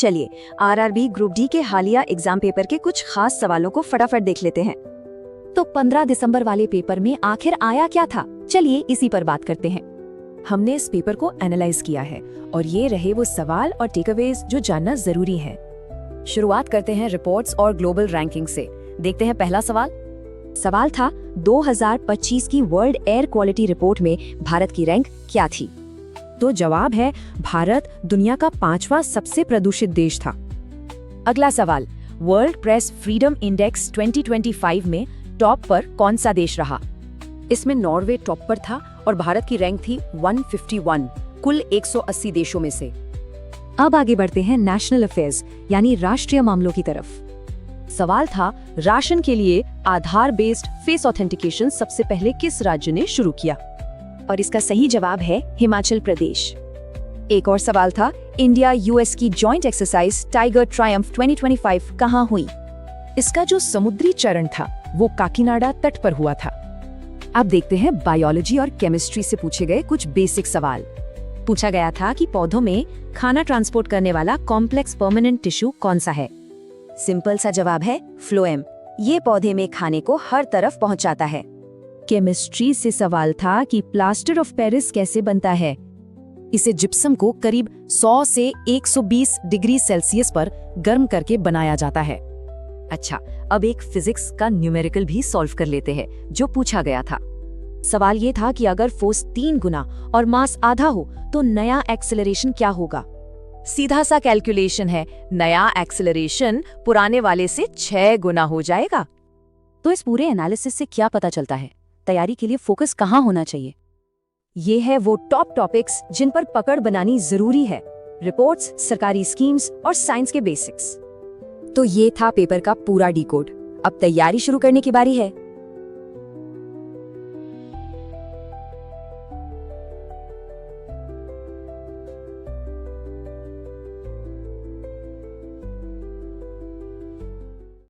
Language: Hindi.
चलिए आरआरबी ग्रुप डी के हालिया एग्जाम पेपर के कुछ खास सवालों को फटाफट देख लेते हैं। तो 15 दिसंबर वाले पेपर में आखिर आया क्या था, चलिए इसी पर बात करते हैं। हमने इस पेपर को एनालाइज किया है और ये रहे वो सवाल और टेकअवेज जो जानना जरूरी है। शुरुआत करते हैं रिपोर्ट्स और ग्लोबल रैंकिंग से। देखते हैं पहला सवाल था 2025 की वर्ल्ड एयर क्वालिटी रिपोर्ट में भारत की रैंक क्या थी। तो जवाब है भारत दुनिया का 5वां सबसे प्रदूषित देश था। अगला सवाल, वर्ल्ड प्रेस फ्रीडम इंडेक्स 2025 में टॉप पर कौन सा देश रहा। इसमें नॉर्वे टॉप पर था और भारत की रैंक थी 151 कुल 180 देशों में से। अब आगे बढ़ते हैं नेशनल अफेयर्स यानी राष्ट्रीय मामलों की तरफ। सवाल था राशन के लिए आधार बेस्ड फेस ऑथेंटिकेशन सबसे पहले किस राज्य ने शुरू किया, और इसका सही जवाब है हिमाचल प्रदेश। एक और सवाल था इंडिया यूएस की जॉइंट एक्सरसाइज टाइगर ट्रायम्फ 2025 कहां हुई। इसका जो समुद्री चरण था वो काकीनाडा तट पर हुआ था। अब देखते हैं बायोलॉजी और केमिस्ट्री से पूछे गए कुछ बेसिक सवाल। पूछा गया था कि पौधों में खाना ट्रांसपोर्ट करने वाला कॉम्प्लेक्स परमानेंट टिश्यू कौन सा है। सिंपल सा जवाब है फ्लोएम। ये पौधे में खाने को हर तरफ पहुंचाता है। केमिस्ट्री से सवाल था कि प्लास्टर ऑफ पेरिस कैसे बनता है। इसे जिप्सम को करीब 100 से 120 डिग्री सेल्सियस पर गर्म करके बनाया जाता है। अच्छा, अब एक फिजिक्स का न्यूमेरिकल भी सॉल्व कर लेते हैं जो पूछा गया था। सवाल ये था कि अगर फोर्स 3 गुना और मास आधा हो तो नया एक्सेलरेशन क्या होगा। सीधा सा कैलकुलेशन है, नया एक्सेलरेशन पुराने वाले से 6 गुना हो जाएगा। तो इस पूरे एनालिसिस से क्या पता चलता है, तैयारी के लिए फोकस कहाँ होना चाहिए। ये है वो टॉप टॉपिक्स जिन पर पकड़ बनानी जरूरी है, रिपोर्ट्स, सरकारी स्कीम्स और साइंस के बेसिक्स। तो ये था पेपर का पूरा डिकोड। अब तैयारी शुरू करने की बारी है।